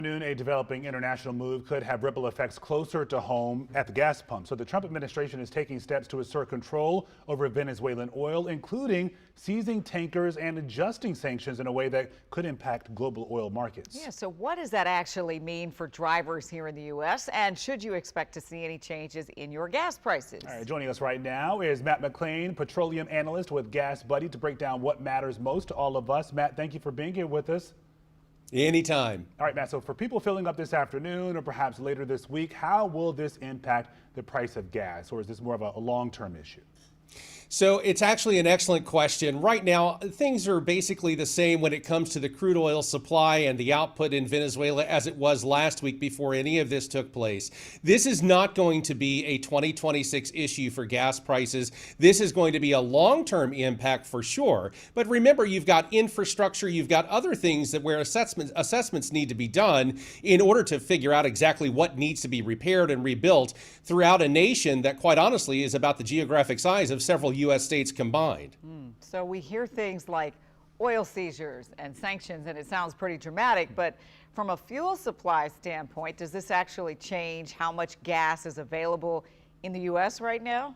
A developing international move could have ripple effects closer to home at the gas pump. So the Trump administration is taking steps to assert control over Venezuelan oil, including seizing tankers and adjusting sanctions in a way that could impact global oil markets. Yeah, so what does that actually mean for drivers here in the U.S.? And should you expect to see any changes in your gas prices? All right, joining us right now is Matt McLain, petroleum analyst with GasBuddy, to break down what matters most to all of us. Matt, thank you for being here with us. Anytime. All right, Matt, so for people filling up this afternoon or perhaps later this week, how will this impact the price of gas, or is this more of a long-term issue? So it's actually an excellent question. Right now, things are basically the same when it comes to the crude oil supply and the output in Venezuela as it was last week before any of this took place. This is not going to be a 2026 issue for gas prices. This is going to be a long-term impact for sure. But remember, you've got infrastructure, you've got other things that where assessments need to be done in order to figure out exactly what needs to be repaired and rebuilt throughout a nation that, quite honestly, is about the geographic size of several U.S. states combined. So we hear things like oil seizures and sanctions, and it sounds pretty dramatic, but from a fuel supply standpoint, does this actually change how much gas is available in the U.S. right now?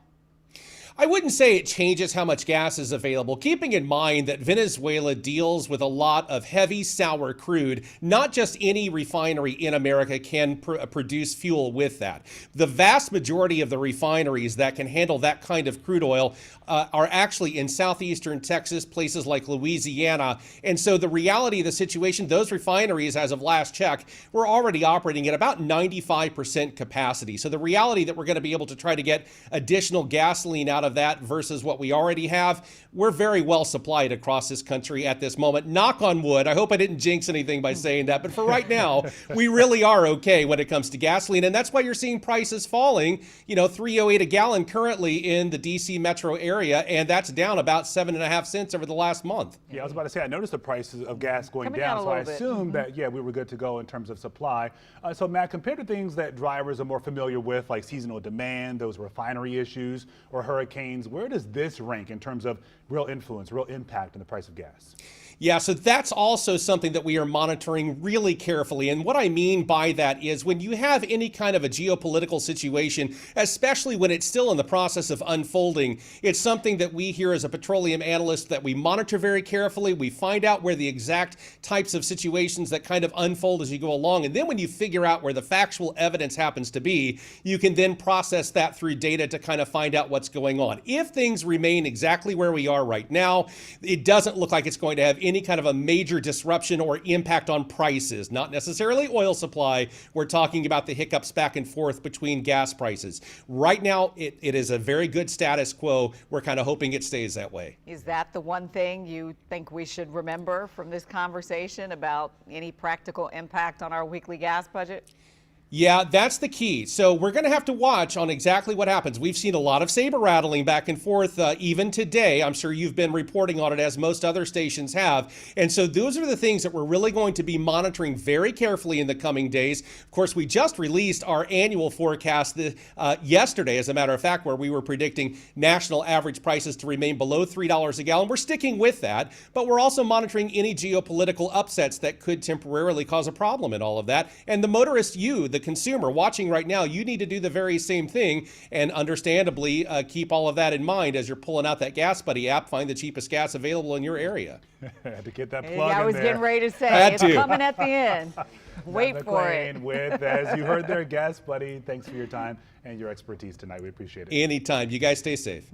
I wouldn't say it changes how much gas is available, keeping in mind that Venezuela deals with a lot of heavy sour crude. Not just any refinery in America can produce fuel with that. The vast majority of the refineries that can handle that kind of crude oil are actually in southeastern Texas, places like Louisiana. And so the reality of the situation, those refineries, as of last check, were already operating at about 95% capacity. So the reality that we're going to be able to try to get additional gasoline out of that versus what we already have, we're very well supplied across this country at this moment. Knock on wood. I hope I didn't jinx anything by saying that, but for right now, we really are okay when it comes to gasoline, and that's why you're seeing prices falling. You know, $3.08 a gallon currently in the DC metro area, and that's down about 7.5 cents over the last month. Yeah, I was about to say, I noticed the prices of gas going down, so I assumed that, yeah, we were good to go in terms of supply. So Matt, compared to things that drivers are more familiar with, like seasonal demand, those refinery issues, or hurricanes, where does this rank in terms of real influence, real impact in the price of gas? Yeah, so that's also something that we are monitoring really carefully. And what I mean by that is when you have any kind of a geopolitical situation, especially when it's still in the process of unfolding, it's something that we here as a petroleum analyst that we monitor very carefully. We find out where the exact types of situations that kind of unfold as you go along. And then when you figure out where the factual evidence happens to be, you can then process that through data to kind of find out what's going on. If things remain exactly where we are right now, it doesn't look like it's going to have any kind of a major disruption or impact on prices, not necessarily oil supply. We're talking about the hiccups back and forth between gas prices. Right now, it is a very good status quo. We're kind of hoping it stays that way. Is that the one thing you think we should remember from this conversation about any practical impact on our weekly gas budget? Yeah, that's the key. So we're going to have to watch on exactly what happens. We've seen a lot of saber rattling back and forth even today. I'm sure you've been reporting on it as most other stations have. And so those are the things that we're really going to be monitoring very carefully in the coming days. Of course, we just released our annual forecast yesterday, as a matter of fact, where we were predicting national average prices to remain below $3 a gallon. We're sticking with that, but we're also monitoring any geopolitical upsets that could temporarily cause a problem in all of that. And the motorist, the consumer watching right now, you need to do the very same thing, and understandably keep all of that in mind as you're pulling out that GasBuddy app. Find the cheapest gas available in your area. Had to get that plug I was in there. Getting ready to say it's coming at the end. Wait for it. With, as you heard there, GasBuddy. Thanks for your time and your expertise tonight. We appreciate it. Anytime. You guys stay safe.